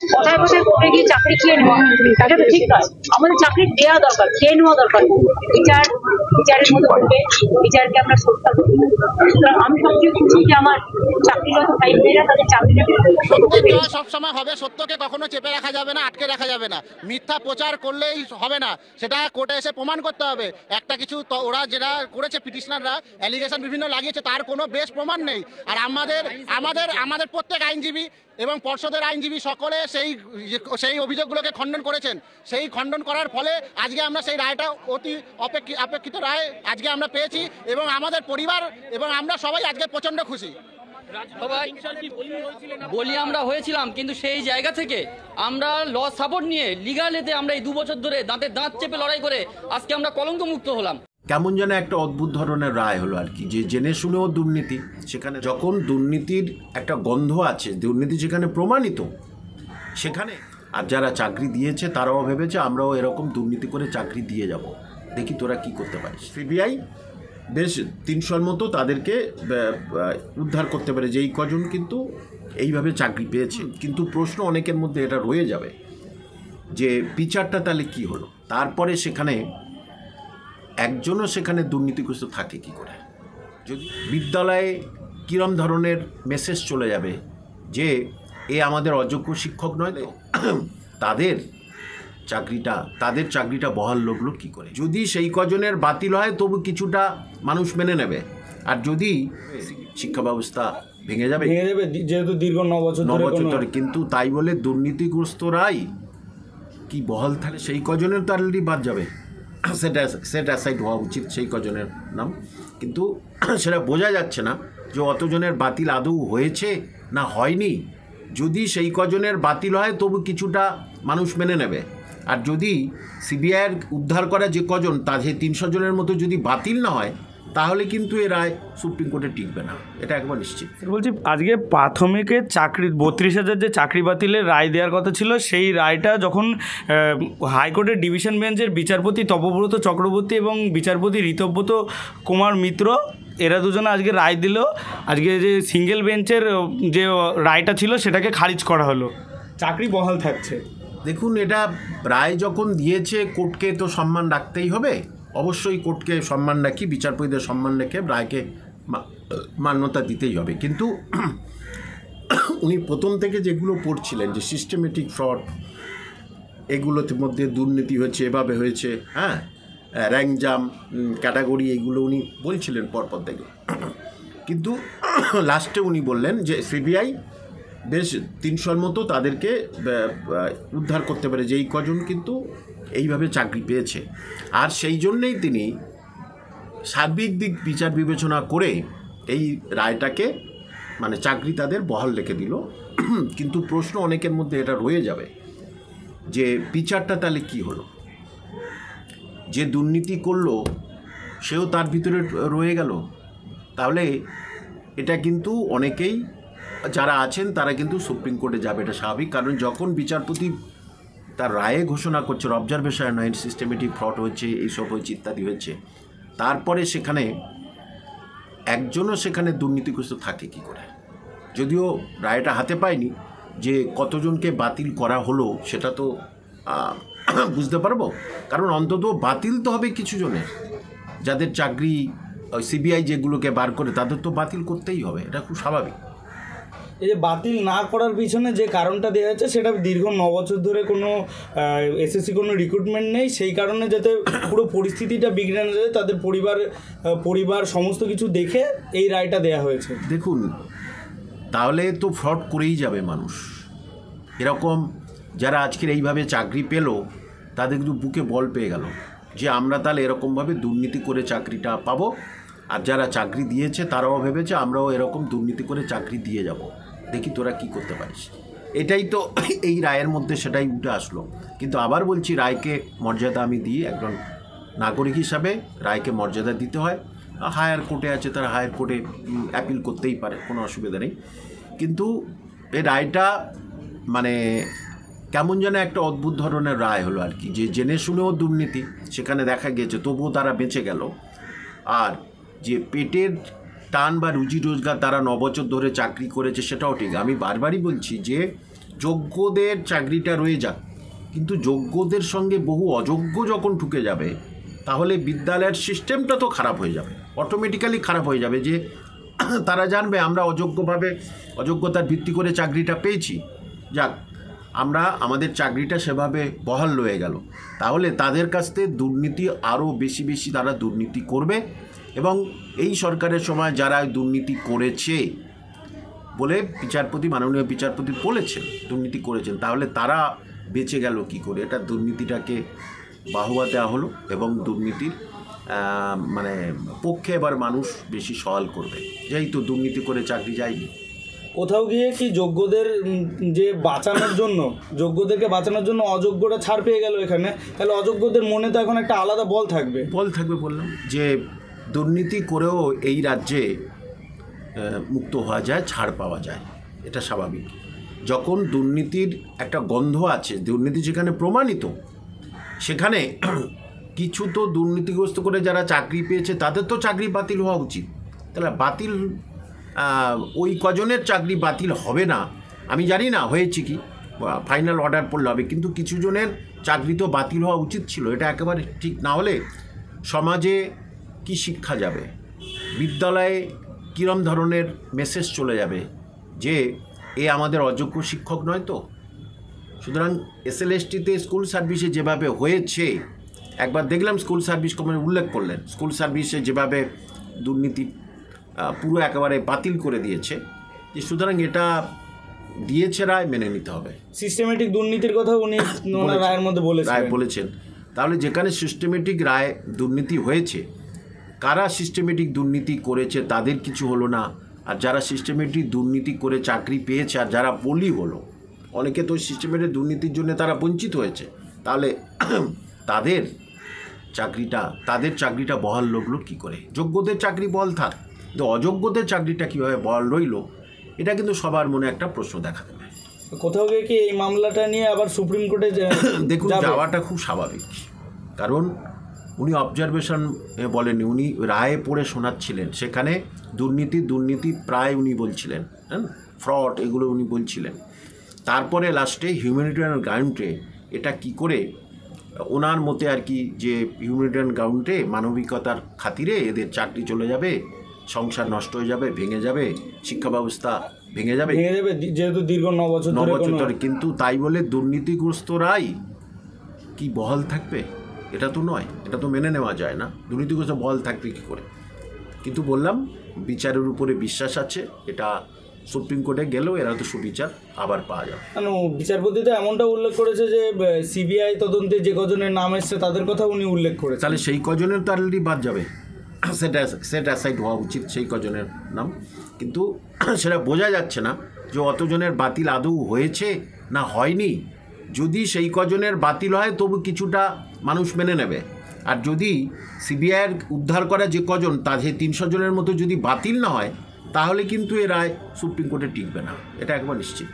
কথায় কথায় কোর্টে গিয়ে চাকরি খেয়ে নেওয়া এটা তো ঠিক নয়। আমাদের চাকরি দেওয়া দরকার, খেয়ে নেওয়া দরকার। বিচারের মতো করবে, বিচারকে আমরা শ্রদ্ধা করি। সুতরাং আমি সবচেয়ে খুশি যে আমার চাকরিরত ভাই বোনেরা তাদের চাকরিটাকে সত্যের জয় সবসময় হবে, সত্যকে কখনো চেপে রাখা যাবে না, আটকে রাখা যাবে না। মিথ্যা প্রচার করলেই হবে না, সেটা কোর্টে এসে প্রমাণ করতে হবে। একটা কিছু ওরা যেটা করেছে, পিটিশনাররা অ্যালিগেশন বিভিন্ন লাগিয়েছে, তার কোনো বেশ প্রমাণ নেই। আর আমাদের আমাদের আমাদের প্রত্যেক আইনজীবী এবং পর্ষদের আইনজীবী সকলে সেই অভিযোগগুলোকে খণ্ডন করেছেন। সেই খণ্ডন করার ফলে আজকে আমরা সেই রায়টা অতি অপেক্ষিত রায় আজকে আমরা পেয়েছি, এবং আমাদের পরিবার এবং আমরা সবাই আজকে প্রচণ্ড খুশি। বলি আমরা হয়েছিলাম, কিন্তু সেই জায়গা থেকে আমরা ল সাপোর্ট নিয়ে লিগাল এতে আমরা এই 2 বছর ধরে দাঁতে দাঁত চেপে লড়াই করে আজকে আমরা কলঙ্ক মুক্ত হলাম। কেমন যেন একটা অদ্ভুত ধরনের রায় হলো আর কি, যে জেনে শুনেও দুর্নীতি। সেখানে যখন দুর্নীতির একটা গন্ধ আছে, দুর্নীতি যেখানে প্রমাণিত, সেখানে আর যারা চাকরি দিয়েছে তারাও ভেবেছে আমরাও এরকম দুর্নীতি করে চাকরি দিয়ে যাব, দেখি তোরা কি করতে পারিস। সিবিআই বেশ 300-র মতো তাদেরকে উদ্ধার করতে পারে, যেই কজন কিন্তু এইভাবে চাকরি পেয়েছে। কিন্তু প্রশ্ন অনেকের মধ্যে এটা রয়ে যাবে যে বিচারটা তাহলে কি হলো। তারপরে সেখানে একজনও সেখানে দুর্নীতিগ্রস্ত থাকে কি করে? যদি বিদ্যালয়ে কীরম ধরনের মেসেজ চলে যাবে যে এ আমাদের অযোগ্য শিক্ষক নয়, তো তাদের চাকরিটা বহাল লাগলো কি করে? যদি সেই কজনের বাতিল হয় তবু কিছুটা মানুষ মেনে নেবে, আর যদি শিক্ষা ব্যবস্থা ভেঙে যাবে যেহেতু দীর্ঘ 9 বছর ধরে। কিন্তু তাই বলে দুর্নীতিগ্রস্তরাই কি বহাল থাকে? সেই কজনের তো অলরেডি বাদ যাবে, সেটা অ্যাসাইড হওয়া উচিত সেই কজনের নাম। কিন্তু সেটা বোঝা যাচ্ছে না যে অতজনের বাতিল আদৌ হয়েছে না হয়নি। যদি সেই কজনের বাতিল হয় তবু কিছুটা মানুষ মেনে নেবে, আর যদি সিবিআইয়ের উদ্ধার করা যে কজন তাদের 300 জনের মতো যদি বাতিল না হয়, তাহলে কিন্তু এ রায় সুপ্রিম কোর্টে টিকবে না, এটা একবার নিশ্চিত। বলছি, আজকে প্রাথমিকের চাকরি 32,000 যে চাকরি বাতিলের রায় দেওয়ার কথা ছিল, সেই রায়টা যখন হাইকোর্টের ডিভিশন বেঞ্চের বিচারপতি তপব্রত চক্রবর্তী এবং বিচারপতি ঋতব্রত কুমার মিত্র এরা দুজনে আজকে রায় দিল, আজকে যে সিঙ্গেল বেঞ্চের যে রায়টা ছিল সেটাকে খারিজ করা হলো, চাকরি বহাল থাকছে। দেখুন, এটা রায় যখন দিয়েছে, কোর্টকে তো সম্মান রাখতেই হবে। অবশ্যই কোর্টকে সম্মান রাখি, বিচারপতিদের সম্মান রেখে রায়কে মান্যতা দিতেই হবে। কিন্তু উনি প্রথম থেকে যেগুলো পড়ছিলেন যে সিস্টেমেটিক ফ্রড, এগুলোর মধ্যে দুর্নীতি হয়েছে, এভাবে হয়েছে, হ্যাঁ, র্যাঙ্ক জাম ক্যাটাগরি, এগুলো উনি বলছিলেন পরপর থেকে। কিন্তু লাস্টে উনি বললেন যে সিবিআই বেশ 300-র মতো তাদেরকে উদ্ধার করতে পারে, যেই কজন কিন্তু এইভাবে চাকরি পেয়েছে। আর সেই জন্যেই তিনি সার্বিক দিক বিচার বিবেচনা করে এই রায়টাকে মানে চাকরি তাদের বহাল রেখে দিল। কিন্তু প্রশ্ন অনেকের মধ্যে এটা রয়ে যাবে যে বিচারটা তাহলে কি হলো? যে দুর্নীতি করলো সেও তার ভিতরে রয়ে গেল। তাহলে এটা কিন্তু অনেকেই যারা আছেন তারা কিন্তু সুপ্রিম কোর্টে যাবে, এটা স্বাভাবিক। কারণ যখন বিচারপতি তার রায়ে ঘোষণা করছে অবজারভেশন নয়, সিস্টেমেটিক ফ্রড হয়েছে, এইসব হয়েছে, ইত্যাদি হয়েছে, তারপরে সেখানে একজনও সেখানে দুর্নীতিগ্রস্ত থাকে কি করে? যদিও রায়টা হাতে পায়নি, যে কতজনকে বাতিল করা হলো সেটা তো বুঝতে পারবো। কারণ অন্তত বাতিল তো হবে কিছু জনের, যাদের চাকরি সিবিআই যেগুলোকে বার করে তাদের তো বাতিল করতেই হবে, এটা খুব স্বাভাবিক। এই যে বাতিল না করার পিছনে যে কারণটা দেওয়া যাচ্ছে, সেটা দীর্ঘ 9 বছর ধরে কোনো এসএসসি কোনো রিক্রুটমেন্ট নেই, সেই কারণে যাতে পুরো পরিস্থিতিটা বিগড়ে না যায়, তাদের পরিবার সমস্ত কিছু দেখে এই রায়টা দেয়া হয়েছে। দেখুন, তাহলে তো ফ্রড করেই যাবে মানুষ। এরকম যারা আজকের এইভাবে চাকরি পেল, তাদের কিন্তু বুকে বল পেয়ে গেল যে আমরা তাহলে এরকমভাবে দুর্নীতি করে চাকরিটা পাবো, আর যারা চাকরি দিয়েছে তারাও ভেবেছে আমরাও এরকম দুর্নীতি করে চাকরি দিয়ে যাব, দেখি তোরা কি করতে পারিস। এটাই তো এই রায়ের মধ্যে সেটাই উঠে আসলো। কিন্তু আবার বলছি, রায়কে মর্যাদা আমি দিই, একজন নাগরিক হিসাবে রায়কে মর্যাদা দিতে হয়। হায়ার কোর্টে আছে, তারা হায়ার কোর্টে অ্যাপিল করতেই পারে, কোনো অসুবিধা নেই। কিন্তু এই রায়টা মানে কেমন যেন একটা অদ্ভুত ধরনের রায় হলো আর কি, যে জেনে শুনেও দুর্নীতি সেখানে দেখা গিয়েছে, তবুও তারা বেঁচে গেল। আর যে পেটের টান বা রুজি রোজগার, তারা 9 বছর ধরে চাকরি করেছে, সেটাও ঠিক। আমি বারবারই বলছি যে যোগ্যদের চাকরিটা রয়ে যাক, কিন্তু যোগ্যদের সঙ্গে বহু অযোগ্য যখন ঢুকে যাবে তাহলে বিদ্যালয়ের সিস্টেমটা তো খারাপ হয়ে যাবে, অটোমেটিক্যালি খারাপ হয়ে যাবে। যে তারা জানবে আমরা অযোগ্যতার ভিত্তি করে চাকরিটা পেয়েছি, যাক আমরা আমাদের চাকরিটা সেভাবে বহাল রয়ে গেল, তাহলে তাদের কাছ থেকে দুর্নীতি আরও বেশি বেশি তারা দুর্নীতি করবে। এবং এই সরকারের সময় যারা দুর্নীতি করেছে বলে মাননীয় বিচারপতি বলেছেন দুর্নীতি করেছেন, তাহলে তারা বেঁচে গেল কি করে? এটা দুর্নীতিটাকে বাহবা দেওয়া হলো এবং দুর্নীতির মানে পক্ষে এবার মানুষ বেশি সওয়াল করবে, যেহেতু দুর্নীতি করে চাকরি যায়নি। কোথাও গিয়ে কি যোগ্যদের যোগ্যদেরকে বাঁচানোর জন্য অযোগ্যরা ছাড় পেয়ে গেল এখানে, তাহলে অযোগ্যদের মনে তো এখন একটা আলাদা বল থাকবে বললাম যে দুর্নীতি করেও এই রাজ্যে মুক্ত হওয়া যায়, ছাড় পাওয়া যায়, এটা স্বাভাবিক। যখন দুর্নীতির একটা গন্ধ আছে, দুর্নীতি যেখানে প্রমাণিত, সেখানে কিছু তো দুর্নীতিগ্রস্ত করে যারা চাকরি পেয়েছে তাদের তো চাকরি বাতিল হওয়া উচিত। তাহলে বাতিল ওই কজনের চাকরি বাতিল হবে না, আমি জানি না হয়েছে কি, ফাইনাল অর্ডার পড়লে হবে, কিন্তু কিছু জনের চাকরি তো বাতিল হওয়া উচিত ছিল। এটা একেবারে ঠিক না হলে সমাজে কি শিক্ষা যাবে, বিদ্যালয়ে কীরম ধরনের মেসেজ চলে যাবে যে এ আমাদের অযোগ্য শিক্ষক নয় তো। সুতরাং SLSTতে স্কুল সার্ভিসে যেভাবে হয়েছে, একবার দেখলাম স্কুল সার্ভিস কমিশন উল্লেখ করলেন, স্কুল সার্ভিসে যেভাবে দুর্নীতি পুরো একেবারে বাতিল করে দিয়েছে, যে সুতরাং এটা দিয়েছে রায় মেনে নিতে হবে। সিস্টেমেটিক দুর্নীতির কথা উনি রায়ের মধ্যে বলেছেন। তাহলে যেখানে সিস্টেমেটিক রায় দুর্নীতি হয়েছে, কারা সিস্টেমেটিক দুর্নীতি করেছে তাদের কিছু হলো না, আর যারা সিস্টেমেটিক দুর্নীতি করে চাকরি পেয়েছে আর যারা বলি হলো, অনেকে তো সিস্টেমেটিক দুর্নীতির জন্য তারা বঞ্চিত হয়েছে, তাহলে তাদের চাকরিটা বহাল রইল কী করে? যোগ্যদের চাকরি বহাল থাক, কিন্তু অযোগ্যদের চাকরিটা কীভাবে বহাল রইল, এটা কিন্তু সবার মনে একটা প্রশ্ন দেখা দেবে। কোথাও গিয়ে কি এই মামলাটা নিয়ে আবার সুপ্রিম কোর্টে দেখুন, যাওয়াটা খুব স্বাভাবিক, কারণ উনি অবজারভেশন বলেননি, উনি রায়ে পড়ে শোনাচ্ছিলেন, সেখানে দুর্নীতি প্রায় উনি বলছিলেন, হ্যাঁ, ফ্রড এগুলো উনি বলছিলেন। তারপরে লাস্টে হিউম্যানিটেরিয়ান গ্রাউন্ডে এটা কি করে ওনার মতে আর কি, যে হিউম্যানিটেরিয়ান গ্রাউন্ডে মানবিকতার খাতিরে এদের চাকরি চলে যাবে, সংসার নষ্ট হয়ে যাবে, ভেঙে যাবে, শিক্ষা ব্যবস্থা ভেঙে যাবে যেহেতু দীর্ঘ 9 বছর ধরে, কিন্তু তাই বলে দুর্নীতিগ্রস্তরাই কি বহাল থাকবে? এটা তো নয়, এটা তো মেনে নেওয়া যায় না, দুর্নীতিগ্রস্ত বহাল থাকবে কী করে? কিন্তু বললাম বিচারের উপরে বিশ্বাস আছে, এটা সুপ্রিম কোর্টে গেলেও এরা তো সুবিচার আবার পাওয়া যাবে। কেন বিচারপতি তো এমনটা উল্লেখ করেছে যে CBI তদন্তে যে কজনের নাম এসছে তাদের কথা উনি উল্লেখ করেছে, তাহলে সেই কজনের তো অলরেডি বাদ যাবে, সেট অ্যাসাইড হওয়া উচিত সেই কজনের নাম, কিন্তু সেটা বোঝা যাচ্ছে না যে অতজনের বাতিল আদৌ হয়েছে না হয়নি। যদি সেই কজনের বাতিল হয় তবু কিছুটা মানুষ মেনে নেবে, আর যদি CBIয়ের উদ্ধার করা যে কজন তাদের 300 জনের মতো যদি বাতিল না হয়, তাহলে কিন্তু এ রায় সুপ্রিম কোর্টে টিকবে না, এটা একবার নিশ্চিত।